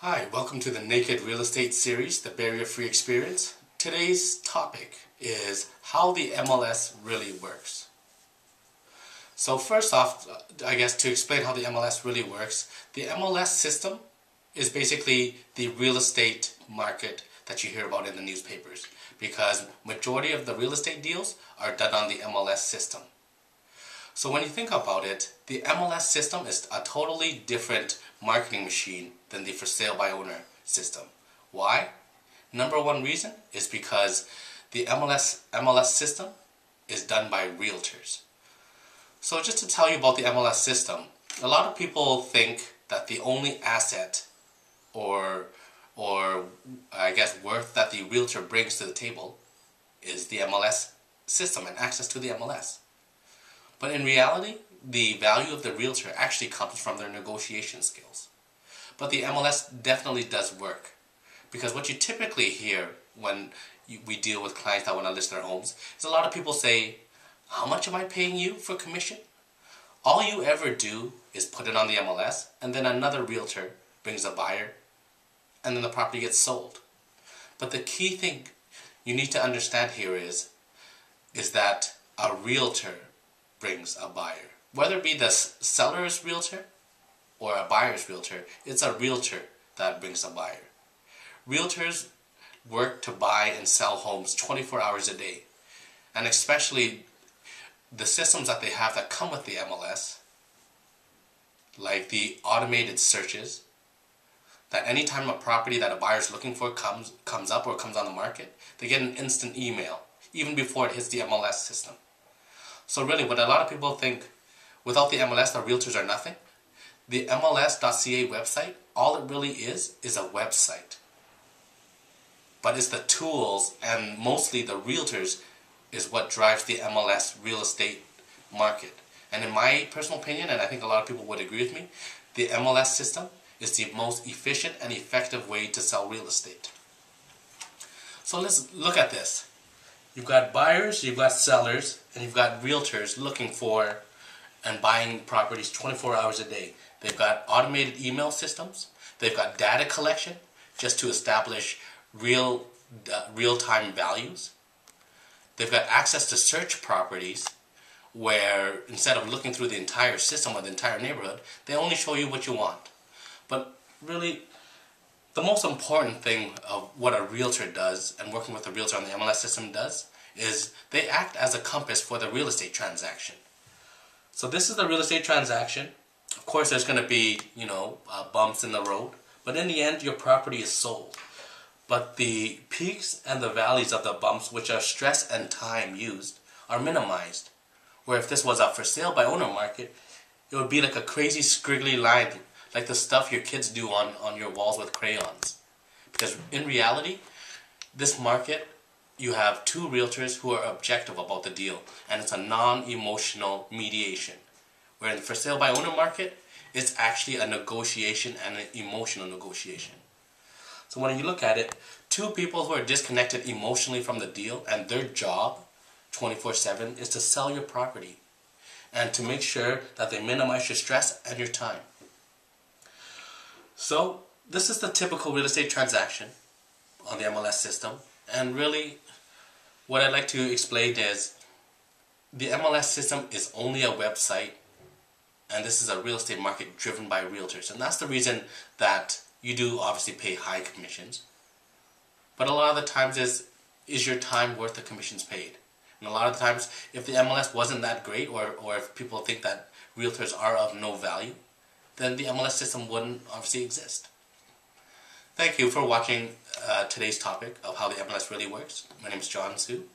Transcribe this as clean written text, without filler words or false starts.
Hi, welcome to the Naked Real Estate series, the barrier-free experience. Today's topic is how the MLS really works. So first off, I guess to explain how the MLS really works, the MLS system is basically the real estate market that you hear about in the newspapers, because majority of the real estate deals are done on the MLS system. So when you think about it, the MLS system is a totally different marketing machine than the for sale by owner system. Why? Number one reason is because the MLS system is done by realtors. So just to tell you about the MLS system, a lot of people think that the only asset or I guess worth that the realtor brings to the table is the MLS system and access to the MLS. But in reality, the value of the realtor actually comes from their negotiation skills. But the MLS definitely does work, because what you typically hear when we deal with clients that want to list their homes is a lot of people say, "How much am I paying you for commission?" All you ever do is put it on the MLS, and then another realtor brings a buyer, and then the property gets sold. But the key thing you need to understand here is that a realtor brings a buyer. Whether it be the seller's realtor or a buyer's realtor, it's a realtor that brings a buyer. Realtors work to buy and sell homes 24 hours a day. And especially the systems that they have that come with the MLS, like the automated searches, that anytime a property that a buyer is looking for comes up or comes on the market, they get an instant email, even before it hits the MLS system. So really, what a lot of people think, without the MLS, the realtors are nothing. The MLS.ca website, all it really is a website. But it's the tools and mostly the realtors is what drives the MLS real estate market. And in my personal opinion, and I think a lot of people would agree with me, the MLS system is the most efficient and effective way to sell real estate. So let's look at this. You've got buyers, you've got sellers, and you've got realtors looking for and buying properties 24 hours a day. They've got automated email systems. They've got data collection just to establish real-time values. They've got access to search properties where instead of looking through the entire system or the entire neighborhood, they only show you what you want. But really, the most important thing of what a realtor does, and working with a realtor on the MLS system does, is they act as a compass for the real estate transaction. So this is the real estate transaction. Of course, there's going to be, bumps in the road, but in the end, your property is sold. But the peaks and the valleys of the bumps, which are stress and time used, are minimized. Where if this was a for sale by owner market, it would be like a crazy squiggly line, like the stuff your kids do on your walls with crayons. Because in reality, this market, you have two realtors who are objective about the deal, and it's a non-emotional mediation. Where in the for sale by owner market, it's actually a negotiation and an emotional negotiation. So when you look at it, two people who are disconnected emotionally from the deal, and their job 24/7 is to sell your property and to make sure that they minimize your stress and your time. So this is the typical real estate transaction on the MLS system, and really what I'd like to explain is the MLS system is only a website, and this is a real estate market driven by realtors, and that's the reason that you do obviously pay high commissions. But a lot of the times is your time worth the commissions paid? And a lot of the times, if the MLS wasn't that great, or if people think that realtors are of no value, then the MLS system wouldn't obviously exist. Thank you for watching today's topic of how the MLS really works. My name is John Su.